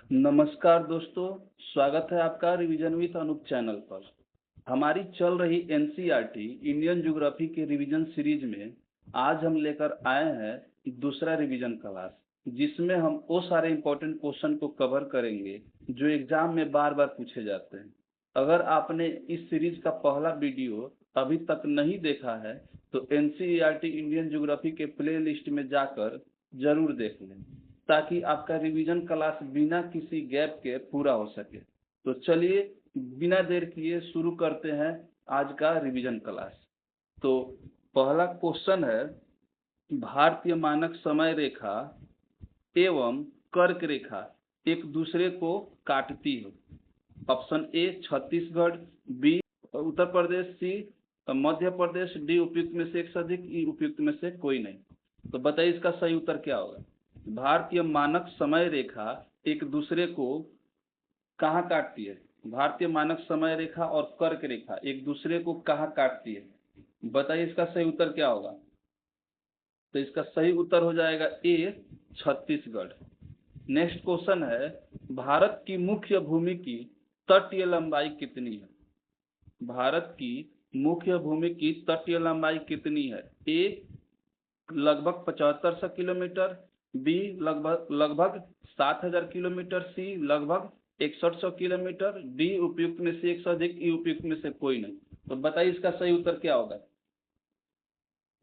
नमस्कार दोस्तों, स्वागत है आपका रिवीजन विथ अनूप चैनल पर। हमारी चल रही एनसीईआरटी इंडियन ज्योग्राफी के रिवीजन सीरीज में आज हम लेकर आए हैं दूसरा रिवीजन क्लास, जिसमें हम वो सारे इंपॉर्टेंट क्वेश्चन को कवर करेंगे जो एग्जाम में बार बार पूछे जाते हैं। अगर आपने इस सीरीज का पहला वीडियो अभी तक नहीं देखा है तो एनसीईआरटी इंडियन ज्योग्राफी के प्ले लिस्ट में जाकर जरूर देख लें, ताकि आपका रिवीजन क्लास बिना किसी गैप के पूरा हो सके। तो चलिए बिना देर किए शुरू करते हैं आज का रिवीजन क्लास। तो पहला क्वेश्चन है, भारतीय मानक समय रेखा एवं कर्क रेखा एक दूसरे को काटती है। Option A Chhattisgarh, B Uttar Pradesh, C Madhya Pradesh, D उपयुक्त में से एक से अधिक, ई उपयुक्त में से कोई नहीं। तो बताइए इसका सही उत्तर क्या होगा। भारतीय मानक समय रेखा एक दूसरे को कहाँ काटती है? भारतीय मानक समय रेखा और कर्क रेखा एक दूसरे को कहाँ काटती है? बताइए इसका सही उत्तर क्या होगा। तो इसका सही उत्तर हो जाएगा ए छत्तीसगढ़। नेक्स्ट क्वेश्चन है, भारत की मुख्य भूमि की तटीय लंबाई कितनी है? भारत की मुख्य भूमि की तटीय लंबाई कितनी है? ए लगभग 7500 किलोमीटर, बी लगभग 7000 किलोमीटर, सी लगभग 6100 किलोमीटर, डी उपयुक्त में से एक से अधिक, ई उपयुक्त में से कोई नहीं। तो बताइए इसका सही उत्तर क्या होगा।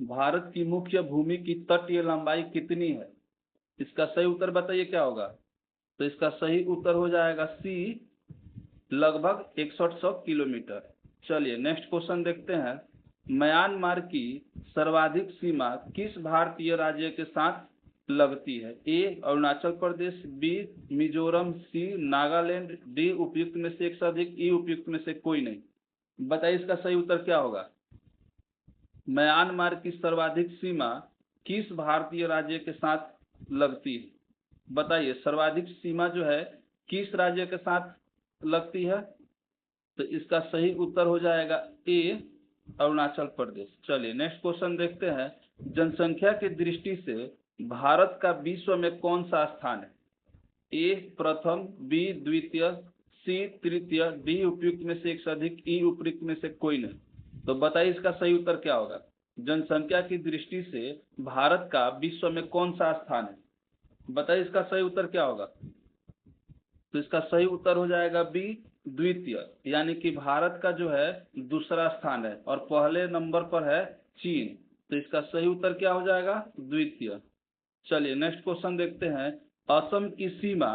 भारत की मुख्य भूमि की तटीय लंबाई कितनी है? इसका सही उत्तर बताइए क्या होगा। तो इसका सही उत्तर हो जाएगा सी लगभग 6100 किलोमीटर। चलिए नेक्स्ट क्वेश्चन देखते हैं, म्यांमार की सर्वाधिक सीमा किस भारतीय राज्य के साथ लगती है? ए अरुणाचल प्रदेश, बी मिजोरम, सी नागालैंड, डी उपयुक्त में से एक से अधिक, ई उपयुक्त में से कोई नहीं। बताइए इसका सही उत्तर क्या होगा। म्यांमार की सर्वाधिक सीमा किस भारतीय राज्य के साथ लगती है? बताइए सर्वाधिक सीमा जो है किस राज्य के साथ लगती है? तो इसका सही उत्तर हो जाएगा ए अरुणाचल प्रदेश। चलिए नेक्स्ट क्वेश्चन देखते हैं, जनसंख्या की दृष्टि से भारत का विश्व में कौन सा स्थान है? ए प्रथम, बी द्वितीय, सी तृतीय, डी उपयुक्त में से एक से अधिक, ई उपयुक्त में से कोई नहीं। तो बताइए इसका सही उत्तर क्या होगा। जनसंख्या की दृष्टि से भारत का विश्व में कौन सा स्थान है? बताइए इसका सही उत्तर क्या होगा। तो इसका सही उत्तर हो जाएगा बी द्वितीय, यानी कि भारत का जो है दूसरा स्थान है और पहले नंबर पर है चीन। तो इसका सही उत्तर क्या हो जाएगा, द्वितीय। चलिए नेक्स्ट क्वेश्चन देखते हैं, असम की सीमा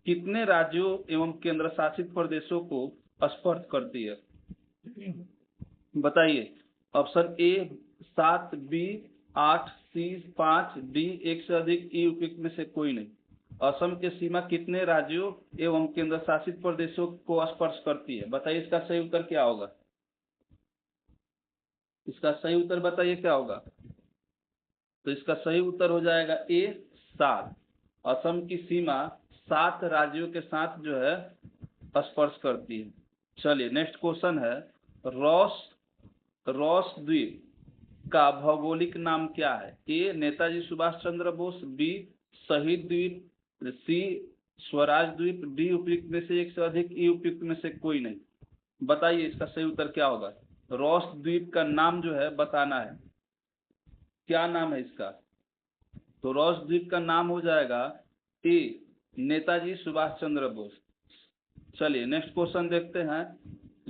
कितने राज्यों एवं केंद्र शासित प्रदेशों को स्पर्श करती है? बताइए। Option A 7, B 8, C 5, D एक से अधिक, ई उपयुक्त में से कोई नहीं। असम की सीमा कितने राज्यों एवं केंद्र शासित प्रदेशों को स्पर्श करती है? बताइए इसका सही उत्तर क्या होगा। इसका सही उत्तर बताइए क्या होगा। तो इसका सही उत्तर हो जाएगा ए 7। असम की सीमा 7 राज्यों के साथ जो है स्पर्श करती है। चलिए नेक्स्ट क्वेश्चन है, रॉस रॉस द्वीप का भौगोलिक नाम क्या है? ए नेताजी सुभाष चंद्र बोस, बी शहीद द्वीप, सी स्वराज द्वीप, डी उपयुक्त में से एक से अधिक, ई उपयुक्त में से कोई नहीं। बताइए इसका सही उत्तर क्या होगा। रॉस द्वीप का नाम जो है बताना है, क्या नाम है इसका। तो रॉस द्वीप का नाम हो जाएगा ए नेताजी सुभाष चंद्र बोस। चलिए नेक्स्ट क्वेश्चन देखते हैं,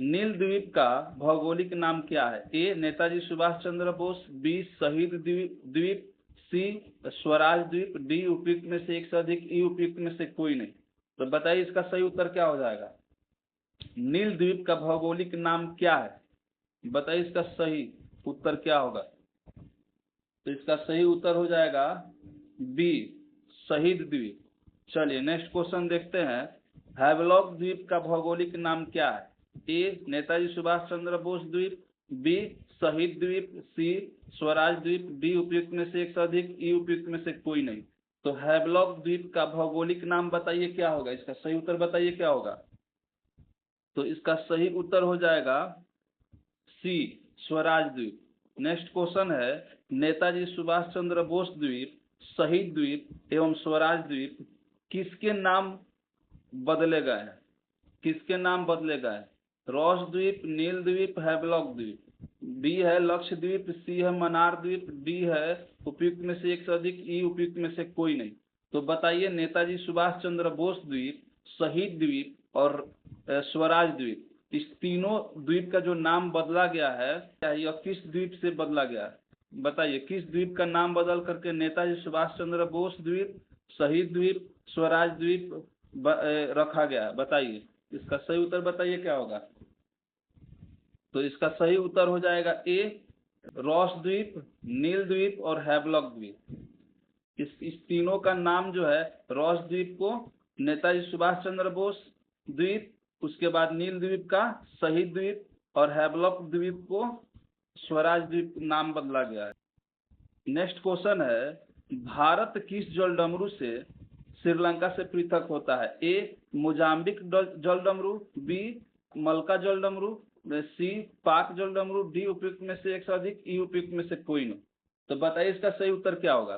नील द्वीप का भौगोलिक नाम क्या है? ए नेताजी सुभाष चंद्र बोस, बी शहीद द्वीप, सी स्वराज द्वीप, डी उपयुक्त में से एक से अधिक, ई उपयुक्त में से कोई नहीं। तो बताइए इसका सही उत्तर क्या हो जाएगा। नील द्वीप का भौगोलिक नाम क्या है? बताइए इसका सही उत्तर क्या होगा। तो इसका सही उत्तर हो जाएगा बी शहीद द्वीप। चलिए नेक्स्ट क्वेश्चन देखते हैं, हैवलॉक द्वीप का भौगोलिक नाम क्या है? ए नेताजी सुभाष चंद्र बोस द्वीप, बी शहीद द्वीप, सी स्वराज द्वीप, डी उपयुक्त में से एक से अधिक, ई उपयुक्त में से कोई नहीं। तो हैवलॉक द्वीप का भौगोलिक नाम बताइए क्या होगा। इसका सही उत्तर बताइए क्या होगा। तो इसका सही उत्तर हो जाएगा सी स्वराज द्वीप। नेक्स्ट क्वेश्चन है, नेताजी सुभाष चंद्र बोस द्वीप, शहीद द्वीप एवं स्वराज द्वीप किसके नाम बदले गए हैं। किसके नाम बदले गए हैं? रॉस द्वीप, नील द्वीप, हैवलॉक द्वीप। बी है लक्षद्वीप, सी है मनार द्वीप, डी है उपयुक्त में से एक से अधिक, ई उपयुक्त में से कोई नहीं। तो बताइए नेताजी सुभाष चंद्र बोस द्वीप, शहीद द्वीप और स्वराज द्वीप, इस तीनों द्वीप का जो नाम बदला गया है क्या यह किस द्वीप से बदला गया है? बताइए किस द्वीप का नाम बदल करके नेताजी सुभाष चंद्र बोस द्वीप, शहीद द्वीप, स्वराज द्वीप रखा गया है? बताइए इसका सही उत्तर बताइए क्या होगा? तो इसका सही उत्तर हो जाएगा ए, रॉस द्वीप, नील द्वीप और हैवलॉक द्वीप। इस तीनों का नाम जो है, रॉस द्वीप को नेताजी सुभाष चंद्र बोस द्वीप, उसके बाद नील द्वीप का शहीद द्वीप और हैवलॉक द्वीप को स्वराज द्वीप नाम बदला गया है। नेक्स्ट क्वेश्चन है, भारत किस जलडमरू से श्रीलंका से पृथक होता है? ए मोजाम्बिक जलडमरू, बी मलका जलडमरू, सी पाक जलडमरू, डी उपयुक्त में से एक से अधिक, ई उपयुक्त में से कोई नहीं। तो बताइए इसका सही उत्तर क्या होगा?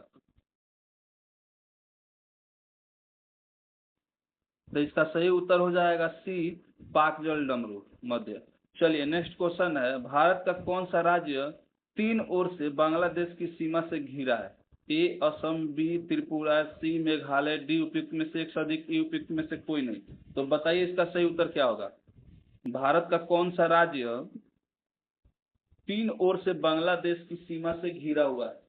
तो इसका सही उत्तर हो जाएगा सी पाक जलडमरू मध्य। चलिए नेक्स्ट क्वेश्चन है, भारत का कौन सा राज्य तीन ओर से बांग्लादेश की सीमा से घिरा है? ए असम, बी त्रिपुरा, सी मेघालय, डी उपयुक्त में से एक से अधिक, ई उपयुक्त में से कोई नहीं। तो बताइए इसका सही उत्तर क्या होगा? भारत का कौन सा राज्य तीन ओर से बांग्लादेश की सीमा से घिरा हुआ है?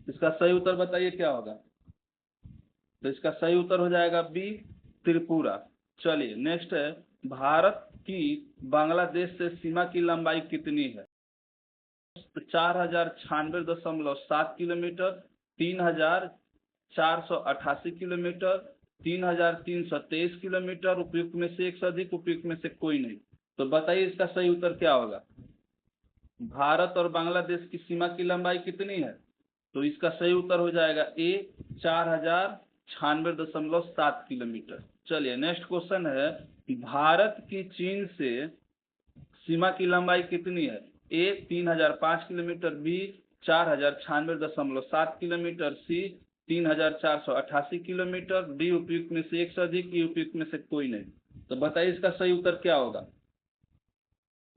इसका सही उत्तर बताइए क्या होगा? तो इसका सही उत्तर हो जाएगा बी त्रिपुरा। चलिए नेक्स्ट है, भारत की बांग्लादेश से सीमा की लंबाई कितनी है? 4096.7 किलोमीटर, 3488 किलोमीटर, 3323 किलोमीटर, उपयुक्त में से एक से अधिक, उपयुक्त में से कोई नहीं। तो बताइए इसका सही उत्तर क्या होगा? भारत और बांग्लादेश की सीमा की लंबाई कितनी है? तो इसका सही उत्तर हो जाएगा ए 4096.7 किलोमीटर। चलिए नेक्स्ट क्वेश्चन है, भारत की चीन से सीमा की लंबाई कितनी है? ए 3005 किलोमीटर, बी 4096.7 किलोमीटर, सी 3488 किलोमीटर, डी उपयुक्त में से एक से अधिक, ई उपयुक्त में से कोई नहीं। तो बताइए इसका सही उत्तर क्या होगा?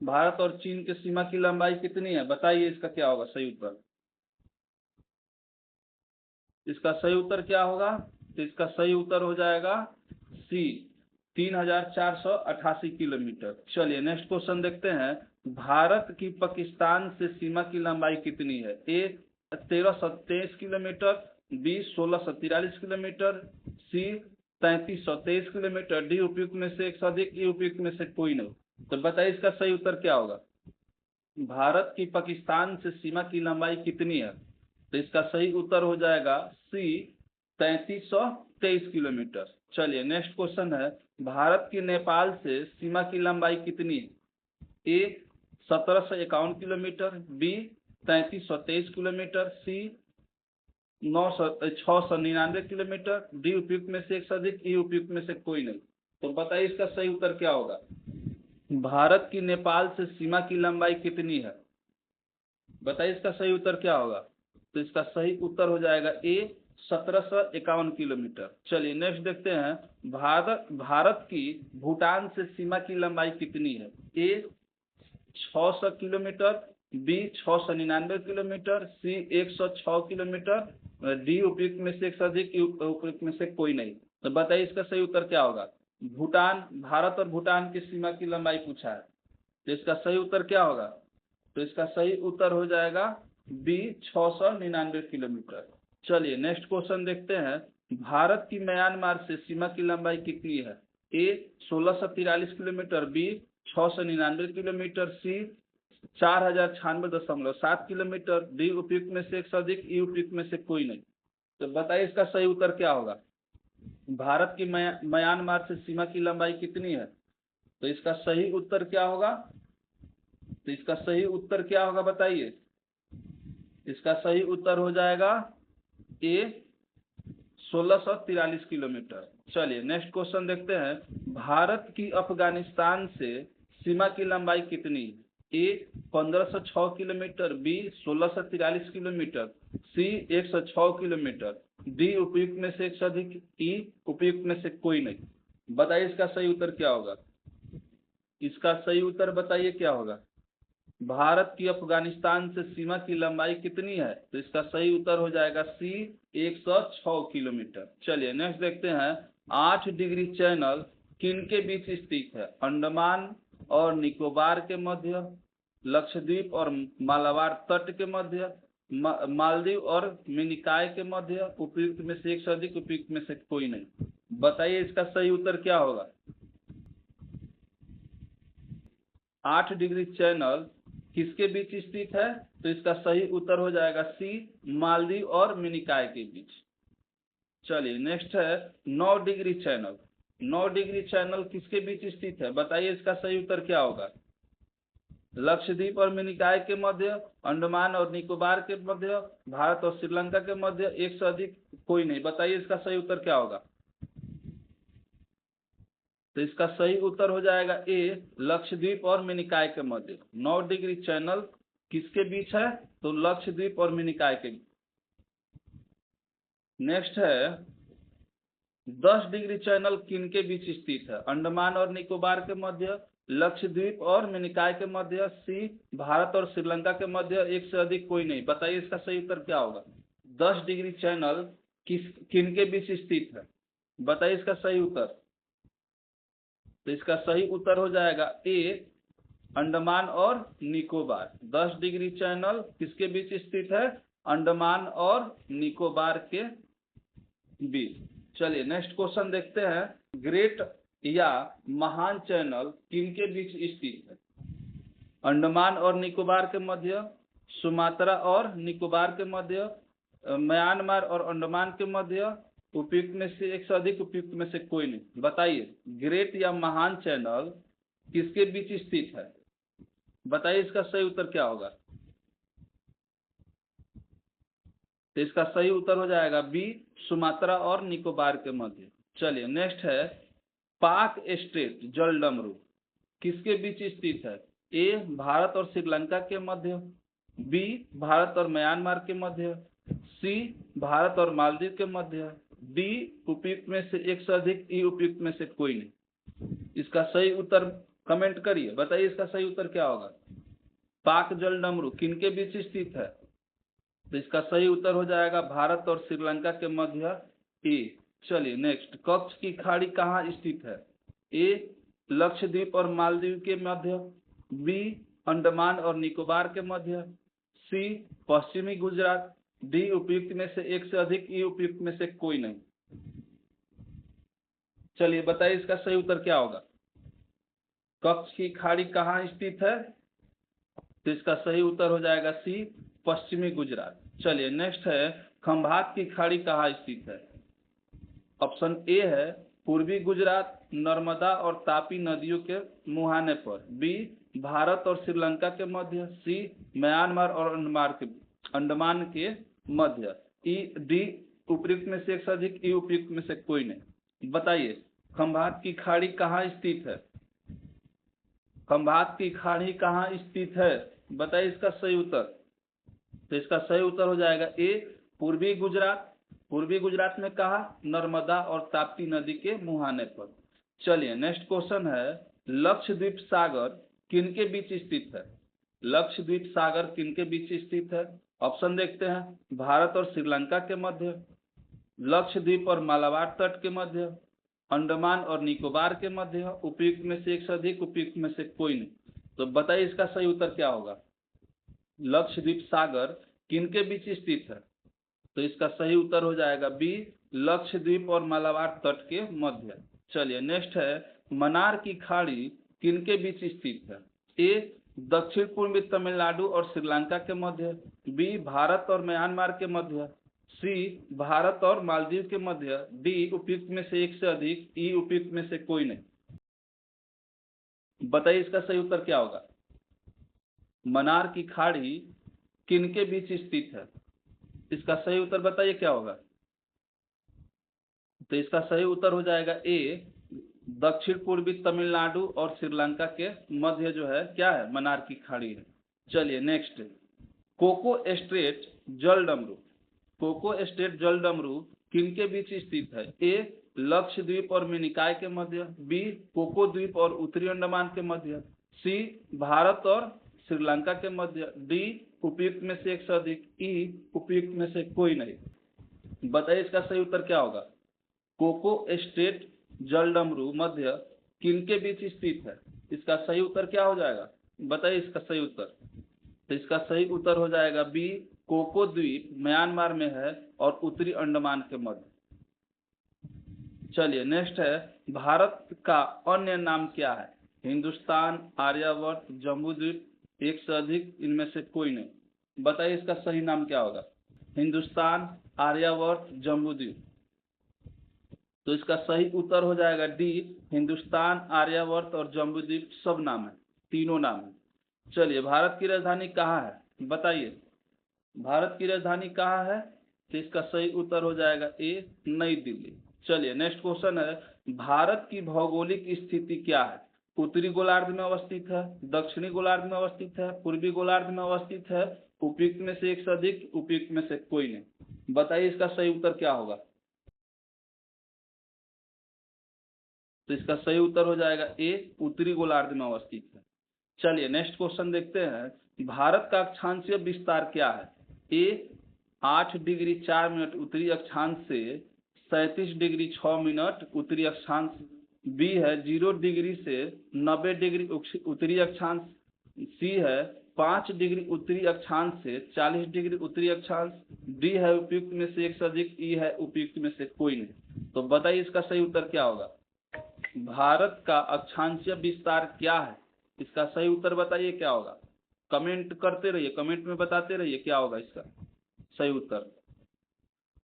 भारत और चीन की सीमा की लंबाई कितनी है? बताइए इसका क्या होगा सही उत्तर? इसका सही उत्तर क्या होगा? तो इसका सही उत्तर हो जाएगा सी 3488 किलोमीटर। चलिए नेक्स्ट क्वेश्चन देखते हैं, भारत की पाकिस्तान से सीमा की लंबाई कितनी है? ए 1323 किलोमीटर, बी 1643 किलोमीटर, सी 3323 किलोमीटर, डी उपयुक्त में से एक से अधिक, ई उपयुक्त में से कोई नहीं। तो बताइए इसका सही उत्तर क्या होगा? भारत की पाकिस्तान से सीमा की लंबाई कितनी है? तो इसका सही उत्तर हो जाएगा सी 3323 किलोमीटर। चलिए नेक्स्ट क्वेश्चन है, भारत की नेपाल से सीमा की लंबाई कितनी है? ए 1751 किलोमीटर, बी 3323 किलोमीटर, सी 699 किलोमीटर, डी उपयुक्त में से एक से अधिक, ई उपयुक्त में से कोई नहीं। तो बताइए इसका सही उत्तर क्या होगा? भारत की नेपाल से सीमा की लंबाई कितनी है? बताइए इसका सही उत्तर क्या होगा? तो इसका सही उत्तर हो जाएगा ए 1751 किलोमीटर। चलिए नेक्स्ट देखते हैं, भारत की भूटान से सीमा की लंबाई कितनी है? ए 600 किलोमीटर, बी 699 किलोमीटर, सी 106 किलोमीटर, डी उपयुक्त में से एक से अधिक, उपयुक्त में से कोई नहीं। तो बताइए इसका सही उत्तर क्या होगा? भूटान, भारत और भूटान की सीमा की लंबाई पूछा है, तो इसका सही उत्तर क्या होगा? तो इसका सही उत्तर हो जाएगा बी 699 किलोमीटर। चलिए नेक्स्ट क्वेश्चन देखते हैं, भारत की म्यांमार से सीमा की लंबाई कितनी है? ए 1643 किलोमीटर, बी 699 किलोमीटर, सी 4096.7 किलोमीटर, डी उपयुक्त में से एक से अधिक, ई उपयुक्त में से कोई नहीं। तो बताइए इसका सही उत्तर क्या होगा? भारत की म्यांमार से सीमा की लंबाई कितनी है? तो इसका सही उत्तर क्या होगा? तो इसका सही उत्तर क्या होगा बताइए? इसका सही उत्तर हो जाएगा ए 1643 किलोमीटर। चलिए नेक्स्ट क्वेश्चन देखते हैं, भारत की अफगानिस्तान से सीमा की लंबाई कितनी? ए 1506 किलोमीटर, बी 1643 किलोमीटर, सी 106 किलोमीटर, डी उपयुक्त में से एक से अधिक, ई उपयुक्त में से कोई नहीं। बताइए इसका सही उत्तर क्या होगा। इसका सही उत्तर बताइए क्या होगा। भारत की अफगानिस्तान से सीमा की लंबाई कितनी है, तो इसका सही उत्तर हो जाएगा सी 106 किलोमीटर। चलिए नेक्स्ट देखते हैं, 8 डिग्री चैनल किन के बीच स्थित है, अंडमान और निकोबार के मध्य, लक्षद्वीप और मालाबार तट के मध्य, मालदीव और मिनिकॉय के मध्य, उपयुक्त में से एक से अधिक, उपयुक्त में से कोई नहीं। बताइए इसका सही उत्तर क्या होगा। 8 डिग्री चैनल किसके बीच स्थित है, तो इसका सही उत्तर हो जाएगा सी, मालदीव और मिनिकॉय के बीच। चलिए नेक्स्ट है 9 डिग्री चैनल। 9 डिग्री चैनल किसके बीच स्थित है, बताइए इसका सही उत्तर क्या होगा। लक्षद्वीप और मिनिकॉय के मध्य, अंडमान और निकोबार के मध्य, भारत और श्रीलंका के मध्य, एक से अधिक, कोई नहीं। बताइए इसका सही उत्तर क्या होगा। तो इसका सही उत्तर हो जाएगा ए, लक्षद्वीप और मिनिकॉय के मध्य। 9 डिग्री चैनल किसके बीच है, तो लक्षद्वीप और मिनिकॉय के बीच। नेक्स्ट है 10 डिग्री चैनल किन के बीच स्थित है, अंडमान और निकोबार के मध्य, लक्षद्वीप और मिनिकॉय के मध्य, सी भारत और श्रीलंका के मध्य, एक से अधिक, कोई नहीं। बताइए इसका सही उत्तर क्या होगा। 10 डिग्री चैनल किन के बीच स्थित है, बताइए इसका सही उत्तर। तो इसका सही उत्तर हो जाएगा ए, अंडमान और निकोबार। 10 डिग्री चैनल किसके बीच स्थित है, अंडमान और निकोबार के बीच। चलिए नेक्स्ट क्वेश्चन देखते हैं, ग्रेट या महान चैनल किन के बीच स्थित है, अंडमान और निकोबार के मध्य, सुमात्रा और निकोबार के मध्य, म्यांमार और अंडमान के मध्य, उपयुक्त में से एक से अधिक, उपयुक्त में से कोई नहीं। बताइए ग्रेट या महान चैनल किसके बीच स्थित है, बताइए इसका सही उत्तर क्या होगा। तो इसका सही उत्तर हो जाएगा बी, सुमात्रा और निकोबार के मध्य। चलिए नेक्स्ट है, पाक स्ट्रेट जलडमरू किसके बीच स्थित है, ए भारत और श्रीलंका के मध्य, बी भारत और म्यांमार के मध्य, सी भारत और मालदीव के मध्य, डी उपयुक्त में से एक से अधिक, ई उपयुक्त में से कोई नहीं। इसका सही उत्तर कमेंट करिए, बताइए इसका सही उत्तर क्या होगा। पाक जलडमरू किन के बीच स्थित है, तो इसका सही उत्तर हो जाएगा भारत और श्रीलंका के मध्य, ए। चलिए नेक्स्ट, कच्छ की खाड़ी कहाँ स्थित है, ए लक्षद्वीप और मालदीव के मध्य, बी अंडमान और निकोबार के मध्य, सी पश्चिमी गुजरात, डी उपयुक्त में से एक से अधिक, ई उपयुक्त में से कोई नहीं। चलिए बताइए इसका सही उत्तर क्या होगा। कच्छ की खाड़ी कहाँ स्थित है, तो इसका सही उत्तर हो जाएगा सी, पश्चिमी गुजरात। चलिए नेक्स्ट है, खंभात की खाड़ी कहाँ स्थित है, ऑप्शन ए है पूर्वी गुजरात, नर्मदा और तापी नदियों के मुहाने पर, बी भारत और श्रीलंका के मध्य, सी म्यांमार और अंडमान के मध्य, ई डी उपयुक्त में से एक से अधिक, ई उपयुक्त में से कोई नहीं। बताइए खंभात की खाड़ी कहाँ स्थित है, खंभात की खाड़ी कहाँ स्थित है, बताइए इसका सही उत्तर। तो इसका सही उत्तर हो जाएगा ए, पूर्वी गुजरात। पूर्वी गुजरात में कहा, नर्मदा और ताप्ती नदी के मुहाने पर। चलिए नेक्स्ट क्वेश्चन है, लक्षद्वीप सागर किन के बीच स्थित है, लक्षद्वीप सागर किन के बीच स्थित है, ऑप्शन देखते हैं, भारत और श्रीलंका के मध्य, लक्षद्वीप और मालाबार तट के मध्य, अंडमान और निकोबार के मध्य, उपयुक्त में से एक से अधिक, उपयुक्त में से कोई नहीं। तो बताइए इसका सही उत्तर क्या होगा। लक्षद्वीप सागर किन के बीच स्थित है, तो इसका सही उत्तर हो जाएगा बी, लक्षद्वीप और मालाबार तट के मध्य। चलिए नेक्स्ट है, मन्नार की खाड़ी किन के बीच स्थित है, ए दक्षिण पूर्वी तमिलनाडु और श्रीलंका के मध्य, बी भारत और म्यांमार के मध्य, सी भारत और मालदीव के मध्य, डी उपयुक्त में से एक से अधिक, ई उपयुक्त में से कोई नहीं। बताइए इसका सही उत्तर क्या होगा। मन्नार की खाड़ी किन के बीच स्थित है, इसका सही उत्तर बताइए क्या होगा। तो इसका सही उत्तर हो जाएगा ए, दक्षिण पूर्वी तमिलनाडु और श्रीलंका के मध्य जो है क्या है, मन्नार की खाड़ी है। चलिए नेक्स्ट, कोको स्ट्रेट जलडमरू, कोको स्ट्रेट जलडमरू किनके बीच स्थित है? ए लक्षद्वीप और मिनिकॉय के मध्य, बी कोको द्वीप और उत्तरी अंडमान के मध्य, सी भारत और श्रीलंका के मध्य, डी उपयुक्त में से एक से अधिक, ई उपयुक्त में से कोई नहीं। बताइए इसका सही उत्तर क्या होगा? कोको स्टेट जलडमरू मध्य किनके बीच स्थित है? इसका सही उत्तर क्या हो जाएगा? बताइए इसका सही उत्तर। तो इसका सही उत्तर हो जाएगा बी कोको द्वीप म्यांमार में है और उत्तरी अंडमान के मध्य। चलिए नेक्स्ट है, भारत का अन्य नाम क्या है? हिंदुस्तान, आर्यावर्त, जम्बूद्वीप, एक से अधिक, इनमें से कोई नहीं। बताइए इसका सही नाम क्या होगा? हिंदुस्तान, आर्यावर्त, जम्बूद्वीप। तो इसका सही उत्तर हो जाएगा डी हिंदुस्तान, आर्यावर्त और जम्बूद्वीप सब नाम है, तीनों नाम है। चलिए भारत की राजधानी कहाँ है? बताइए भारत की राजधानी कहाँ है? तो इसका सही उत्तर हो जाएगा ए नई दिल्ली। चलिए नेक्स्ट क्वेश्चन है, भारत की भौगोलिक स्थिति क्या है? उत्तरी गोलार्ध में अवस्थित है, दक्षिणी गोलार्ध में अवस्थित है, पूर्वी गोलार्ध में अवस्थित है, उपयुक्त में से एक से अधिक, उपयुक्त में से कोई नहीं। बताइए इसका सही उत्तर क्या होगा? तो इसका सही उत्तर हो जाएगा ए उत्तरी गोलार्ध में अवस्थित है। चलिए नेक्स्ट क्वेश्चन देखते हैं, भारत का अक्षांशीय विस्तार क्या है? ए 8 डिग्री 4 मिनट उत्तरी अक्षांश से 37 डिग्री 6 मिनट उत्तरी अक्षांश, बी है 0 डिग्री से 90 डिग्री उत्तरी अक्षांश, सी है 5 डिग्री उत्तरी अक्षांश से 40 डिग्री उत्तरी अक्षांश, डी है उपयुक्त में से एक से अधिक, ई है उपयुक्त में से कोई नहीं। तो बताइए इसका सही उत्तर क्या होगा? भारत का अक्षांशीय विस्तार क्या है? इसका सही उत्तर बताइए क्या होगा? कमेंट करते रहिए, कमेंट में बताते रहिए क्या होगा इसका सही उत्तर।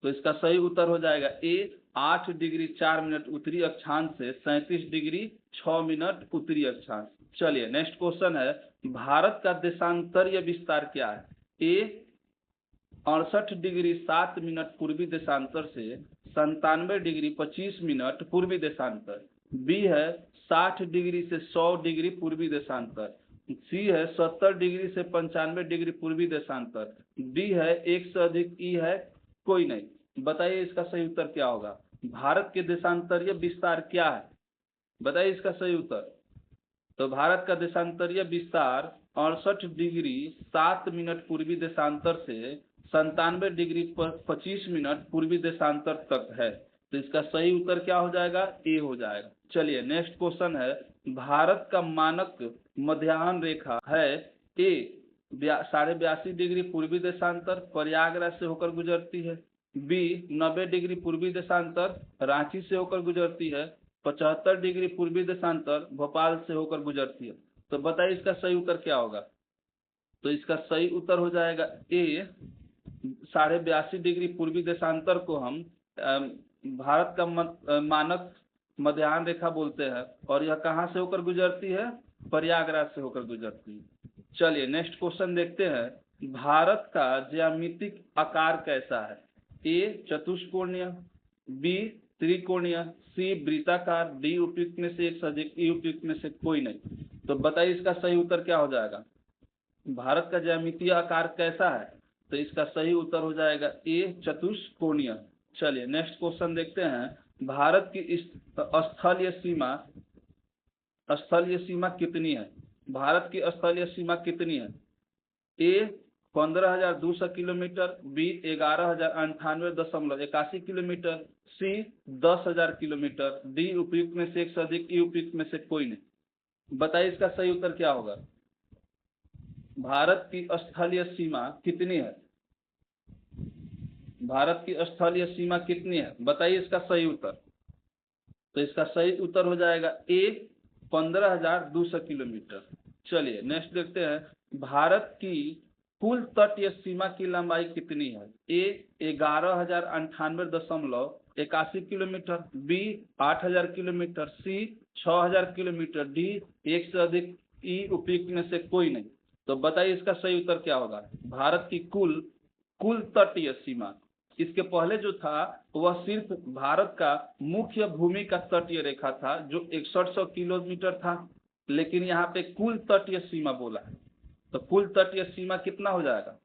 तो इसका सही उत्तर हो जाएगा ए 8 डिग्री 4 मिनट उत्तरी अक्षांश से 37 डिग्री 6 मिनट उत्तरी अक्षांश। चलिए नेक्स्ट क्वेश्चन है, भारत का देशांतरीय विस्तार क्या है? ए 68 डिग्री 7 मिनट पूर्वी देशांतर से 97 डिग्री 25 मिनट पूर्वी देशांतर, बी है 60 डिग्री से 100 डिग्री पूर्वी देशांतर, सी है 70 डिग्री से 95 डिग्री पूर्वी देशांतर, डी है एक से अधिक, ई है कोई नहीं। बताइए इसका सही उत्तर क्या होगा? भारत के देशांतरीय विस्तार क्या है? बताइए इसका सही उत्तर। तो भारत का देशांतरीय विस्तार 68 डिग्री 7 मिनट पूर्वी देशांतर से 97 डिग्री 25 मिनट पूर्वी देशांतर तक है। तो इसका सही उत्तर क्या हो जाएगा? ए हो जाएगा। चलिए नेक्स्ट क्वेश्चन है, भारत का मानक मध्याह्न रेखा है ए 82.5 डिग्री पूर्वी देशांतर प्रयागराज से होकर गुजरती है, बी 90 डिग्री पूर्वी देशांतर रांची से होकर गुजरती है, 75 डिग्री पूर्वी देशांतर भोपाल से होकर गुजरती है। तो बताइए इसका सही उत्तर क्या होगा? तो इसका सही उत्तर हो जाएगा ए 82.5 डिग्री पूर्वी देशांतर को हम भारत का मानक मध्याह्न रेखा बोलते हैं, और यह कहाँ से होकर गुजरती है? प्रयागराज से होकर गुजरती है। चलिए नेक्स्ट क्वेश्चन देखते हैं, भारत का ज्यामितिक आकार कैसा है? ए चतुष्कोणीय, बी त्रिकोणीय, सी वृत्ताकार, डी उपयुक्त में से एक से अधिक, ई उपयुक्त में से कोई नहीं। तो बताइए इसका सही उत्तर क्या हो जाएगा? भारत का ज्यामितीय आकार कैसा है? तो इसका सही उत्तर हो जाएगा ए चतुष्कोणीय। चलिए नेक्स्ट क्वेश्चन देखते हैं, भारत की स्थलीय सीमा कितनी है? भारत की स्थलीय सीमा कितनी है? ए 15,200 किलोमीटर, बी 11,098.81 किलोमीटर, सी 10,000 किलोमीटर, डी उपयुक्त में से एक से अधिक, ई उपयुक्त में से कोई नहीं। बताइए इसका सही उत्तर क्या होगा? भारत की स्थलीय सीमा कितनी है? भारत की स्थलीय सीमा कितनी है? बताइए इसका सही उत्तर। तो इसका सही उत्तर हो जाएगा ए 15,200 किलोमीटर। चलिए नेक्स्ट देखते हैं, भारत की कुल तटीय सीमा की लंबाई कितनी है? ए 11,098.81 किलोमीटर, बी 8,000 किलोमीटर, सी 6,000 किलोमीटर, डी एक से अधिक, ई उपयुक्त में से कोई नहीं। तो बताइए इसका सही उत्तर क्या होगा? भारत की कुल तटीय सीमा, इसके पहले जो था वह सिर्फ भारत का मुख्य भूमि का तटीय रेखा था जो 6100 किलोमीटर था, लेकिन यहाँ पे कुल तटीय सीमा बोला है। तो कुल तटीय सीमा कितना हो जाएगा?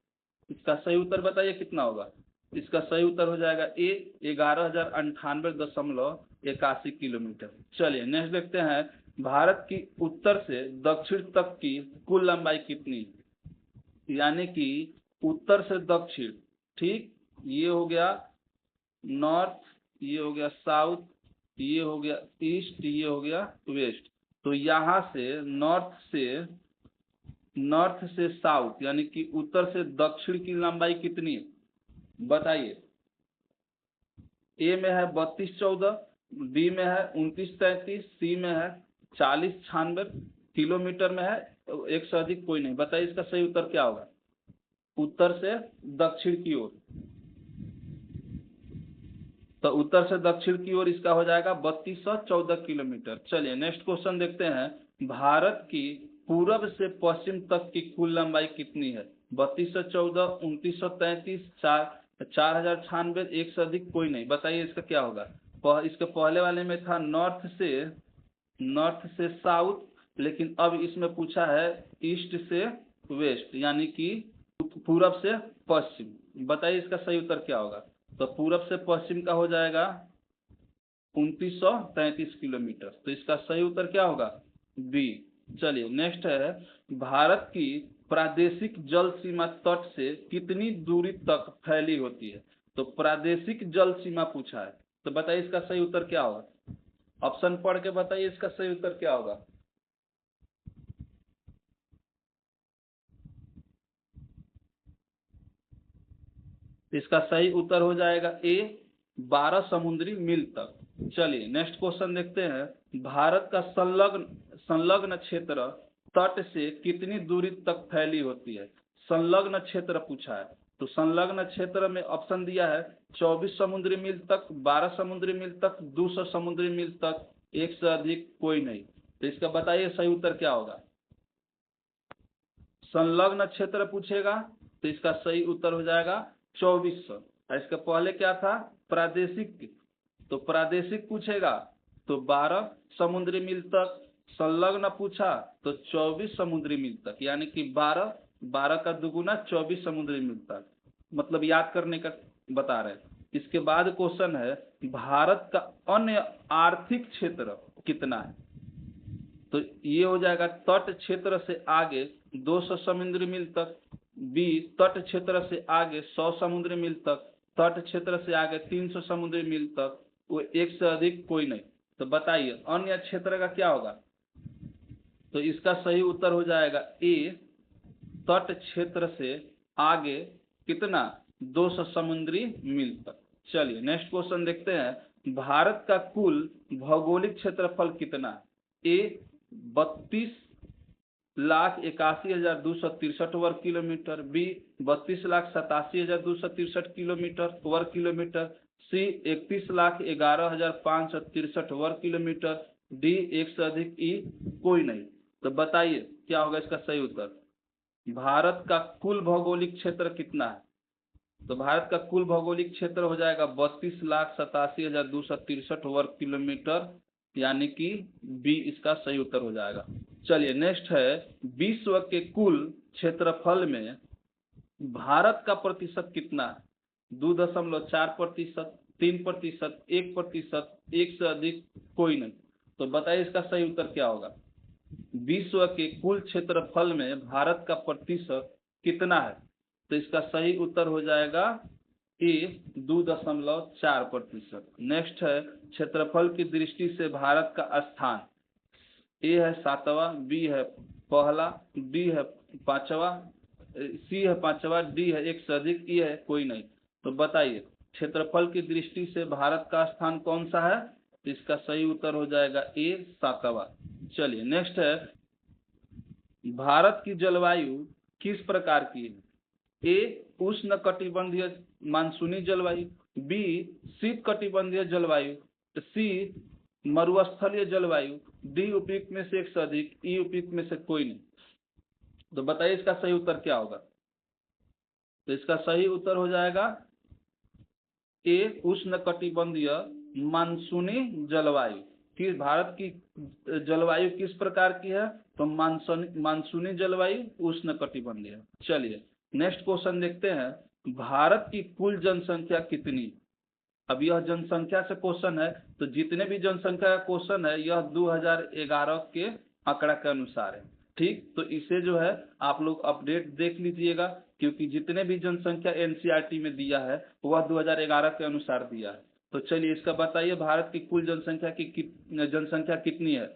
इसका सही उत्तर बताइए कितना होगा? इसका सही उत्तर हो जाएगा ए 11,098.81 किलोमीटर। चलिए नेक्स्ट देखते हैं, भारत की उत्तर से दक्षिण तक की कुल लंबाई कितनी है? यानी कि उत्तर से दक्षिण, ठीक, ये हो गया नॉर्थ, ये हो गया साउथ, ये हो गया ईस्ट, ये हो गया वेस्ट। तो यहाँ से नॉर्थ से साउथ यानी कि उत्तर से दक्षिण की लंबाई कितनी है बताइए। ए में है 3214, बी में है 2933, सी में है 4096, किलोमीटर में है एक से अधिक कोई नहीं। बताइए इसका सही उत्तर क्या होगा? उत्तर से दक्षिण की ओर, तो उत्तर से दक्षिण की ओर इसका हो जाएगा 3214 किलोमीटर। चलिए नेक्स्ट क्वेश्चन देखते हैं, भारत की पूरब से पश्चिम तक की कुल लंबाई कितनी है? 3214, 2933, 4096, एक से अधिक कोई नहीं। बताइए इसका क्या होगा? इसके पहले वाले में था नॉर्थ से साउथ, लेकिन अब इसमें पूछा है ईस्ट से वेस्ट यानी कि पूरब से पश्चिम। बताइए इसका सही उत्तर क्या होगा? तो पूरब से पश्चिम का हो जाएगा 2933 किलोमीटर। तो इसका सही उत्तर क्या होगा? बी। चलिए नेक्स्ट है, भारत की प्रादेशिक जल सीमा तट से कितनी दूरी तक फैली होती है? तो प्रादेशिक जल सीमा पूछा है, तो बताइए इसका सही उत्तर क्या होगा? ऑप्शन पढ़ के बताइए इसका सही उत्तर क्या होगा? इसका सही उत्तर हो जाएगा ए 12 समुद्री मील तक। चलिए नेक्स्ट क्वेश्चन देखते हैं, भारत का संलग्न क्षेत्र तट से कितनी दूरी तक फैली होती है? संलग्न क्षेत्र पूछा है, तो संलग्न क्षेत्र में ऑप्शन दिया है 24 समुद्री मील तक, 12 समुद्री मील तक, 200 समुद्री मील तक, एक से अधिक कोई नहीं। तो इसका बताइए सही उत्तर क्या होगा? संलग्न क्षेत्र पूछेगा तो इसका सही उत्तर हो जाएगा 2400। इसके पहले क्या था? प्रादेशिक, तो प्रादेशिक पूछेगा तो 12 समुद्री मील तक, संलग्न पूछा तो 24 समुद्री मील तक, यानी कि 12 का दुगुना 24 समुद्री मील तक, मतलब याद करने का बता रहे हैं। इसके बाद क्वेश्चन है, भारत का अन्य आर्थिक क्षेत्र कितना है? तो ये हो जाएगा तट क्षेत्र से आगे 200 समुद्री मील तक, बी तट क्षेत्र से आगे 100 समुद्री मील तक, तट क्षेत्र से आगे 300 समुद्री मील तक, वो एक से अधिक कोई नहीं। तो बताइए अन्य क्षेत्र का क्या होगा? तो इसका सही उत्तर हो जाएगा ए तट क्षेत्र से आगे कितना 200 समुद्री मील तक। चलिए नेक्स्ट क्वेश्चन देखते हैं, भारत का कुल भौगोलिक क्षेत्रफल कितना है? ए 32,81,263 वर्ग किलोमीटर, बी 32,87,263 किलोमीटर वर्ग किलोमीटर, सी 31,11,563 वर्ग किलोमीटर, डी एक से अधिक, ई कोई नहीं। तो बताइए क्या होगा इसका सही उत्तर? भारत का कुल भौगोलिक क्षेत्र कितना है? तो भारत का कुल भौगोलिक क्षेत्र हो जाएगा 32,87,263 वर्ग किलोमीटर, यानी कि बी इसका सही उत्तर हो जाएगा। चलिए नेक्स्ट है, विश्व के कुल क्षेत्रफल में भारत का प्रतिशत कितना है? 2.4%, 3%, 1%, एक से अधिक कोई नहीं। तो बताइए इसका सही उत्तर क्या होगा? विश्व के कुल क्षेत्रफल में भारत का प्रतिशत कितना है? तो इसका सही उत्तर हो जाएगा ए 2.4%। नेक्स्ट है, क्षेत्रफल की दृष्टि से भारत का स्थान, ए है 7वां, बी है पहला, डी है 5वां, सी है 5वां, डी है एक से अधिक, ई है कोई नहीं। तो बताइए क्षेत्रफल की दृष्टि से भारत का स्थान कौन सा है? तो इसका सही उत्तर हो जाएगा ए 7वां। चलिए नेक्स्ट है, भारत की जलवायु किस प्रकार की है? ए उष्ण कटिबंधीय मानसूनी जलवायु, बी शीत कटिबंधीय जलवायु, सी मरुस्थलीय जलवायु, डी उपयुक्त में से एक से अधिक, ई उपयुक्त में से कोई नहीं। तो बताइए इसका सही उत्तर क्या होगा? तो इसका सही उत्तर हो जाएगा ए उष्ण कटिबंधीय मानसूनी जलवायु। कि भारत की जलवायु किस प्रकार की है? तो मानसूनी जलवायु, उष्ण कटिबंधीय। चलिए नेक्स्ट क्वेश्चन देखते हैं, भारत की कुल जनसंख्या कितनी। अब यह जनसंख्या से क्वेश्चन है, तो जितने भी जनसंख्या का क्वेश्चन है यह 2011 के आंकड़ा के अनुसार है। ठीक, तो इसे जो है आप लोग अपडेट देख लीजिएगा, क्योंकि जितने भी जनसंख्या एनसीईआरटी में दिया है वह 2011 के अनुसार दिया है। तो चलिए इसका बताइए, भारत की कुल जनसंख्या जनसंख्या कितनी है।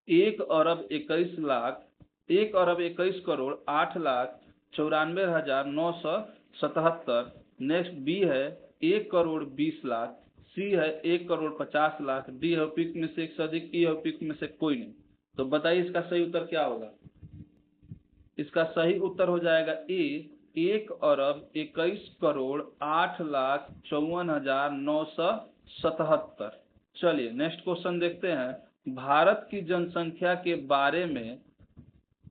1 अरब 21 लाख 1 करोड़ 8 लाख 94,977। नेक्स्ट बी है 1 करोड़ 20 लाख। सी है 1 करोड़ 50 लाख। डी है उपयुक्त में से एक से अधिक। ई है उपयुक्त में से कोई नहीं। तो बताइए इसका सही उत्तर क्या होगा। इसका सही उत्तर हो जाएगा ए, 1 अरब 21 करोड़ 8 लाख 54,977। चलिए नेक्स्ट क्वेश्चन देखते हैं। भारत की जनसंख्या के बारे में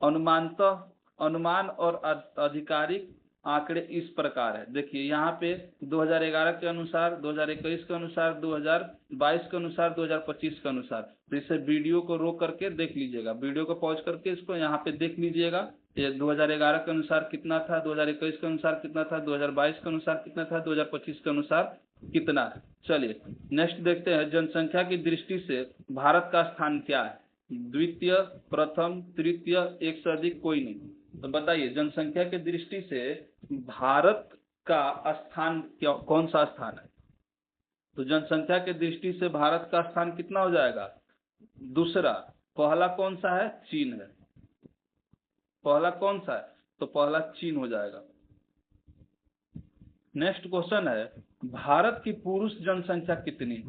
अनुमान और आधिकारिक आंकड़े इस प्रकार है। देखिए यहाँ पे 2011 के अनुसार, 2021 के अनुसार, 2022 के अनुसार, 2025 के अनुसार। तो इसे वीडियो को रोक करके देख लीजिएगा, वीडियो को पॉज करके इसको यहाँ पे देख लीजिएगा। ये 2011 के अनुसार कितना था, 2021 के अनुसार कितना था, 2022 के अनुसार कितना था, 2025 के अनुसार कितना है। चलिए नेक्स्ट देखते हैं, जनसंख्या की दृष्टि से भारत का स्थान क्या है। द्वितीय, प्रथम, तृतीय, एक से अधिक, कोई नहीं। तो बताइए जनसंख्या की दृष्टि से भारत का स्थान क्या, कौन सा स्थान है। तो जनसंख्या की दृष्टि से भारत का स्थान कितना हो जाएगा, दूसरा। पहला कौन सा है, चीन है। पहला कौन सा है, तो पहला चीन हो जाएगा। नेक्स्ट क्वेश्चन है, भारत की पुरुष जनसंख्या कितनी है।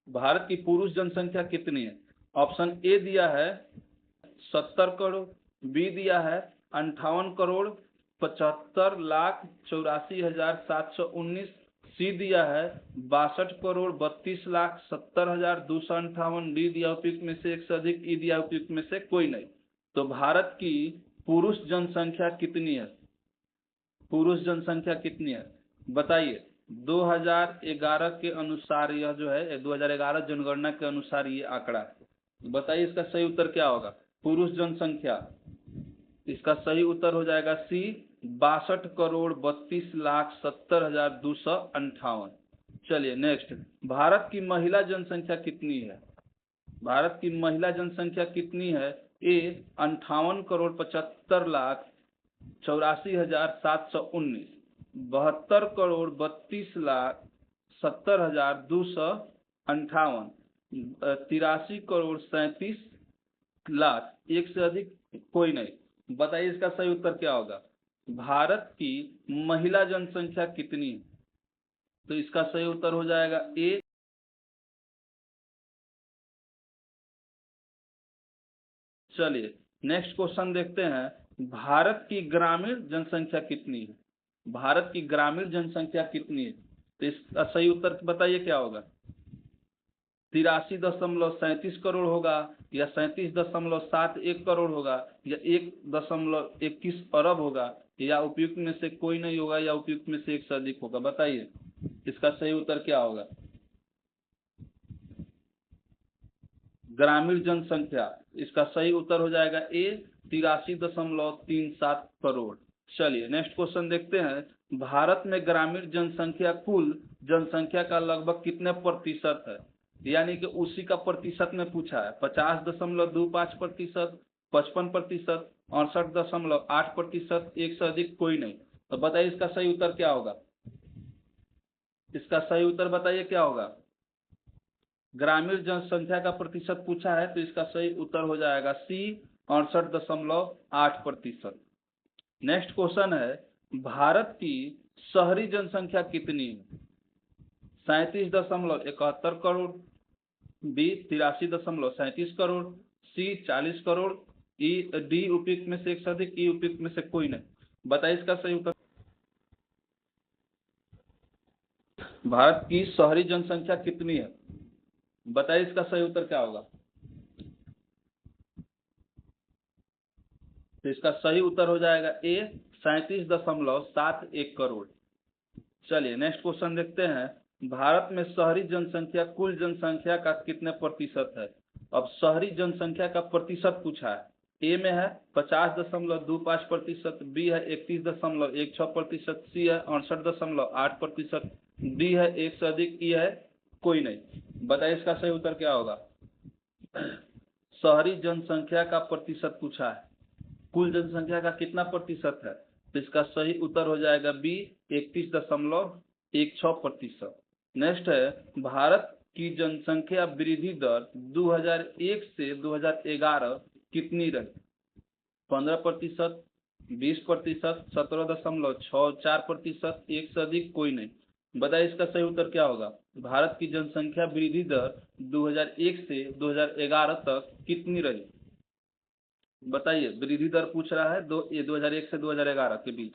भारत की पुरुष जनसंख्या कितनी है। ऑप्शन ए दिया है 70 करोड़, बी दिया है 58 करोड़ 75 लाख 84,719, सी दिया है 62 करोड़ 32 लाख 70,258, डी दिया उपयुक्त में से एक से अधिक, ई दिया उपयुक्त में से कोई नहीं। तो भारत की पुरुष जनसंख्या कितनी है। पुरुष जनसंख्या कितनी है बताइए। 2011 के अनुसार यह जो है 2011 जनगणना के अनुसार ये आंकड़ा है। बताइए इसका सही उत्तर क्या होगा। पुरुष जनसंख्या, इसका सही उत्तर हो जाएगा सी, 62,32,70,258। चलिए नेक्स्ट, भारत की महिला जनसंख्या कितनी है। भारत की महिला जनसंख्या कितनी है। ए 58,75,84,719, 72,32,70,258, 83,37,00,000, एक से अधिक, कोई नहीं। बताइए इसका सही उत्तर क्या होगा। भारत की महिला जनसंख्या कितनी है। तो इसका सही उत्तर हो जाएगा ए। चलिए नेक्स्ट क्वेश्चन देखते हैं, भारत की ग्रामीण जनसंख्या कितनी है। भारत की ग्रामीण जनसंख्या कितनी है। तो इसका सही उत्तर बताइए क्या होगा। 83.37 करोड़ होगा, या 37.71 करोड़ होगा, या 1.21 अरब होगा, या उपयुक्त में से कोई नहीं होगा, या उपयुक्त में से एक से अधिक होगा। बताइए इसका सही उत्तर क्या होगा। ग्रामीण जनसंख्या, इसका सही उत्तर हो जाएगा ए, 83.37 करोड़। चलिए नेक्स्ट क्वेश्चन देखते हैं, भारत में ग्रामीण जनसंख्या कुल जनसंख्या का लगभग कितने प्रतिशत है। यानी कि उसी का प्रतिशत में पूछा है। 50.25%, 55%, 68.8%, एक से अधिक, कोई नहीं। तो बताइए इसका सही उत्तर क्या होगा। इसका सही उत्तर बताइए क्या होगा। ग्रामीण जनसंख्या का प्रतिशत पूछा है, तो इसका सही उत्तर हो जाएगा सी, 68.8%। नेक्स्ट क्वेश्चन है, भारत की शहरी जनसंख्या कितनी है। 37.71 करोड़, बी 83.37 करोड़, सी 40 करोड़, ई डी उपयुक्त में से एक से अधिक, ई उपयुक्त में से कोई नहीं। बताइए इसका सही उत्तर। भारत की शहरी जनसंख्या कितनी है। बताइए इसका सही उत्तर क्या होगा। तो इसका सही उत्तर हो जाएगा ए, 37.71 करोड़। चलिए नेक्स्ट क्वेश्चन देखते हैं, भारत में शहरी जनसंख्या कुल जनसंख्या का कितने प्रतिशत है। अब शहरी जनसंख्या का प्रतिशत पूछा है, ए में है 50.25%, बी है 31.16%, सी है 68.8%, डी है 1 से अधिक, ई है कोई नहीं। बताइए इसका सही उत्तर क्या होगा। शहरी जनसंख्या का प्रतिशत पूछा है, कुल जनसंख्या का कितना प्रतिशत है, तो इसका सही उत्तर हो जाएगा बी 31.16%। नेक्स्ट है भारत की जनसंख्या वृद्धि दर 2001 से 2011 कितनी रही। 15%, 20%, 17.64%, एक से अधिक, कोई नहीं। बताइए इसका सही उत्तर क्या होगा। भारत की जनसंख्या वृद्धि दर 2001 से 2011 तक कितनी रही। बताइए, वृद्धि दर पूछ रहा है 2001 से 2011 के बीच।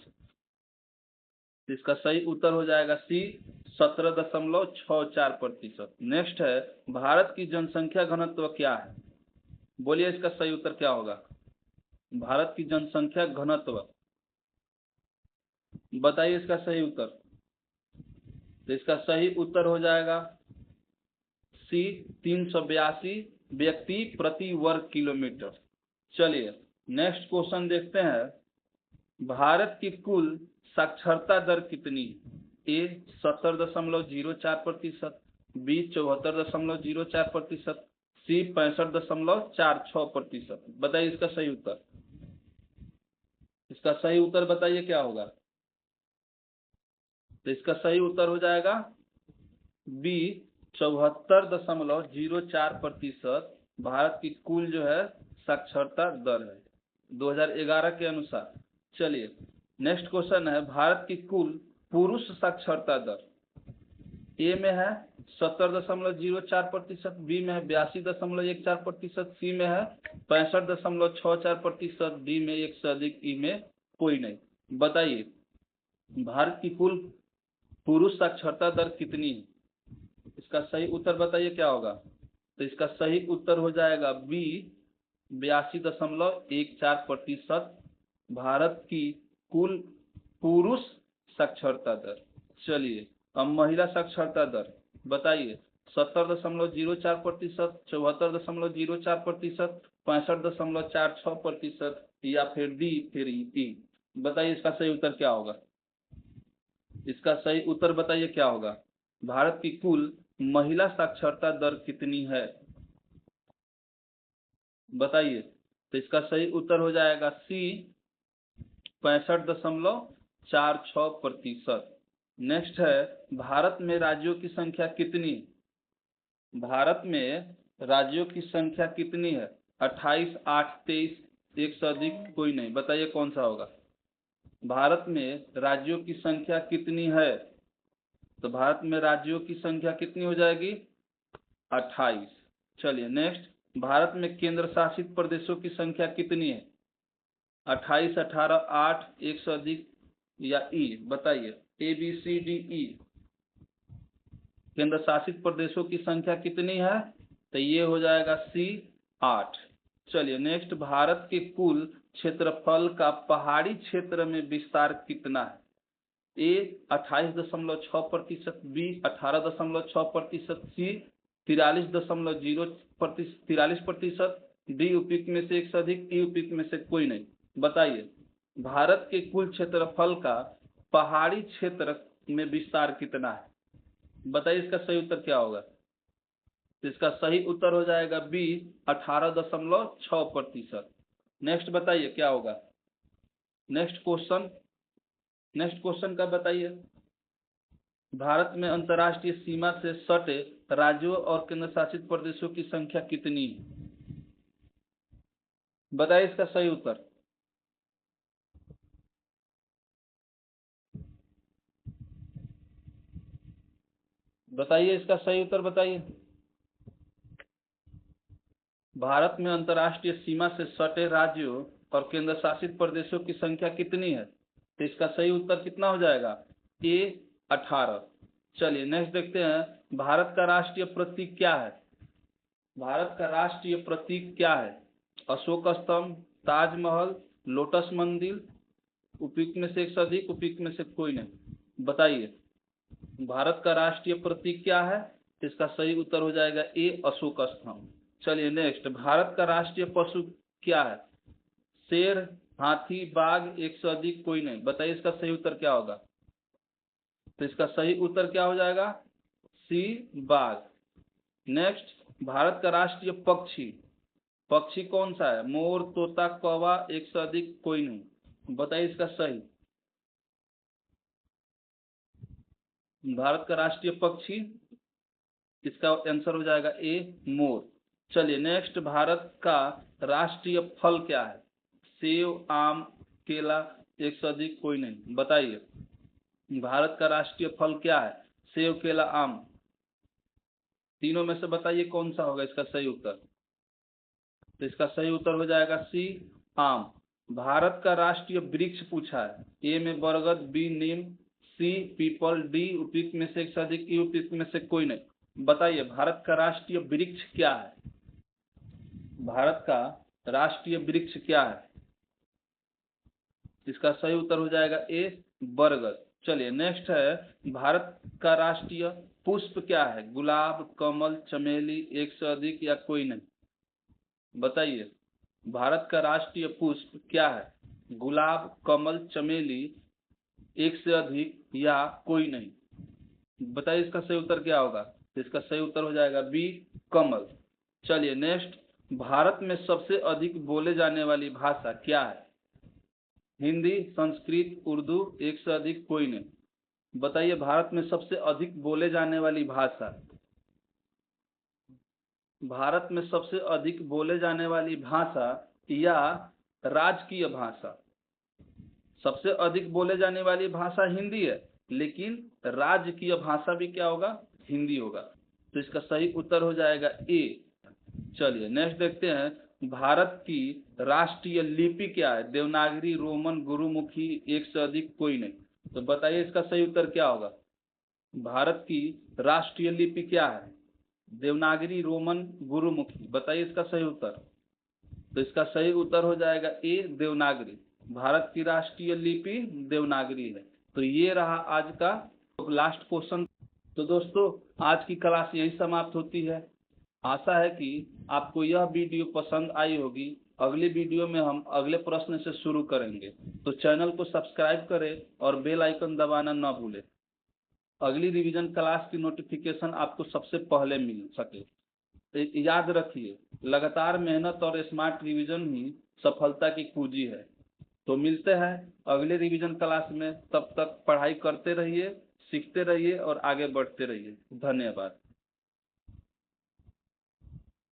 इसका सही उत्तर हो जाएगा सी 17.64%। नेक्स्ट है भारत की जनसंख्या घनत्व क्या है। बोलिए इसका सही उत्तर क्या होगा। भारत की जनसंख्या घनत्व, बताइए इसका सही उत्तर। तो इसका सही उत्तर हो जाएगा सी 382 व्यक्ति प्रति वर्ग किलोमीटर। चलिए नेक्स्ट क्वेश्चन देखते हैं। भारत की कुल साक्षरता दर कितनी। ए 70.04%, बी 74.04%, सी 65.46%। बताइए इसका सही उत्तर। इसका सही उत्तर बताइए क्या होगा। तो इसका सही उत्तर हो जाएगा बी 74.04% भारत की कुल जो है साक्षरता दर है 2011 के अनुसार। चलिए नेक्स्ट क्वेश्चन है भारत की कुल पुरुष साक्षरता दर। ए में है 70.04%, बी में है 82.14%, सी में है 65.64%, डी में 1 से अधिक, ई में कोई नहीं। बताइए भारत की कुल पुरुष साक्षरता दर कितनी है। इसका सही उत्तर बताइए क्या होगा। तो इसका सही उत्तर हो जाएगा बी 82.14% भारत की कुल पुरुष साक्षरता दर। चलिए अब महिला साक्षरता दर बताइए। 70.04%, 74.04%, 65.46% या फिर डी फिर ई। बताइए इसका सही उत्तर क्या होगा। इसका सही उत्तर बताइए क्या होगा। भारत की कुल महिला साक्षरता दर कितनी है। बताइए। तो इसका सही उत्तर हो जाएगा सी 65.46%। नेक्स्ट है भारत में राज्यों की संख्या कितनी। भारत में राज्यों की संख्या कितनी है। 28, 8, 23, एक से अधिक, कोई नहीं। बताइए कौन सा होगा। भारत में राज्यों की संख्या कितनी है। तो भारत में राज्यों की संख्या कितनी हो जाएगी 28। चलिए नेक्स्ट भारत में केंद्र शासित प्रदेशों की संख्या कितनी है। 28, 18, 8, एक से अधिक या ई। बताइए A B C D E. केंद्र शासित प्रदेशों की संख्या कितनी है। तो ये हो जाएगा सी 8। चलिए नेक्स्ट भारत के कुल क्षेत्रफल का पहाड़ी क्षेत्र में विस्तार कितना है। ए 28.6%, बी 18.6%, सी 43%, डी उपयुक्त में से एक से अधिक, ई उपयुक्त में से कोई नहीं। बताइए भारत के कुल क्षेत्रफल का पहाड़ी क्षेत्र में विस्तार कितना है। बताइए इसका सही उत्तर क्या होगा। तो इसका सही उत्तर हो जाएगा बी 18.6%। नेक्स्ट बताइए क्या होगा। नेक्स्ट क्वेश्चन का बताइए। भारत में अंतर्राष्ट्रीय सीमा से सटे राज्यों और केंद्र शासित प्रदेशों की संख्या कितनी है। बताइए इसका सही उत्तर। बताइए इसका सही उत्तर बताइए। भारत में अंतर्राष्ट्रीय सीमा से सटे राज्यों और केंद्र शासित प्रदेशों की संख्या कितनी है। तो इसका सही उत्तर कितना हो जाएगा ए 18। चलिए नेक्स्ट देखते हैं भारत का राष्ट्रीय प्रतीक क्या है। भारत का राष्ट्रीय प्रतीक क्या है। अशोक स्तंभ, ताजमहल, लोटस मंदिर, उपयुक्त में से एक से अधिक, उपयुक्त में से कोई नहीं। बताइए भारत का राष्ट्रीय प्रतीक क्या है। इसका सही उत्तर हो जाएगा ए अशोक स्तंभ। चलिए नेक्स्ट भारत का राष्ट्रीय पशु क्या है। शेर, हाथी, बाघ, एक से अधिक कोई नहीं। बताइए इसका सही उत्तर क्या होगा। तो इसका सही उत्तर क्या हो जाएगा, सी, बाघ। नेक्स्ट, भारत का राष्ट्रीय पक्षी पक्षी कौन सा है। मोर, तोता, कौवा, एक से अधिक कोई नहीं। बताइए इसका सही। भारत का राष्ट्रीय पक्षी, इसका आंसर हो जाएगा ए, मोर। चलिए नेक्स्ट, भारत का राष्ट्रीय फल क्या है। सेब, आम, केला, एक से अधिक कोई नहीं। बताइए भारत का राष्ट्रीय फल क्या है। सेब, केला, आम, तीनों में से बताइए कौन सा होगा इसका सही उत्तर। तो इसका सही उत्तर हो जाएगा सी, आम। भारत का राष्ट्रीय वृक्ष पूछा है। ए में बरगद, बी नीम, सी पीपल, डी उपयुक्त में से एक से अधिक, ई उपयुक्त में से कोई नहीं। बताइए भारत का राष्ट्रीय वृक्ष क्या है। भारत का राष्ट्रीय वृक्ष क्या है। इसका सही उत्तर हो जाएगा ए, बरगद। चलिए नेक्स्ट है, भारत का राष्ट्रीय पुष्प क्या है। गुलाब, कमल, चमेली, एक से अधिक या कोई नहीं। बताइए भारत का राष्ट्रीय पुष्प क्या है। गुलाब, कमल, चमेली, एक से अधिक या कोई नहीं। बताइए इसका सही उत्तर क्या होगा। इसका सही उत्तर हो जाएगा बी, कमल। चलिए नेक्स्ट, भारत में सबसे अधिक बोले जाने वाली भाषा क्या है। हिंदी, संस्कृत, उर्दू, एक से अधिक कोई नहीं। बताइए भारत में सबसे अधिक बोले जाने वाली भाषा, भारत में सबसे अधिक बोले जाने वाली भाषा या राजकीय भाषा। सबसे अधिक बोले जाने वाली भाषा हिंदी है, लेकिन राजकीय भाषा भी क्या होगा, हिंदी होगा। तो इसका सही उत्तर हो जाएगा ए। चलिए नेक्स्ट देखते हैं, भारत की राष्ट्रीय लिपि क्या है। देवनागरी, रोमन, गुरुमुखी, एक से अधिक कोई नहीं। तो बताइए इसका सही उत्तर क्या होगा। भारत की राष्ट्रीय लिपि क्या है। देवनागरी, रोमन, गुरुमुखी, बताइए इसका सही उत्तर। तो इसका सही उत्तर हो जाएगा ए, देवनागरी। भारत की राष्ट्रीय लिपि देवनागरी है। तो ये रहा आज का लास्ट क्वेश्चन। तो दोस्तों आज की क्लास यही समाप्त होती है। आशा है कि आपको यह वीडियो पसंद आई होगी। अगली वीडियो में हम अगले प्रश्न से शुरू करेंगे। तो चैनल को सब्सक्राइब करें और बेल आइकन दबाना न भूलें, अगली रिवीजन क्लास की नोटिफिकेशन आपको सबसे पहले मिल सके। तो याद रखिए, लगातार मेहनत और स्मार्ट रिवीजन ही सफलता की कुंजी है। तो मिलते हैं अगले रिवीजन क्लास में। तब तक पढ़ाई करते रहिए, सीखते रहिए और आगे बढ़ते रहिए। धन्यवाद।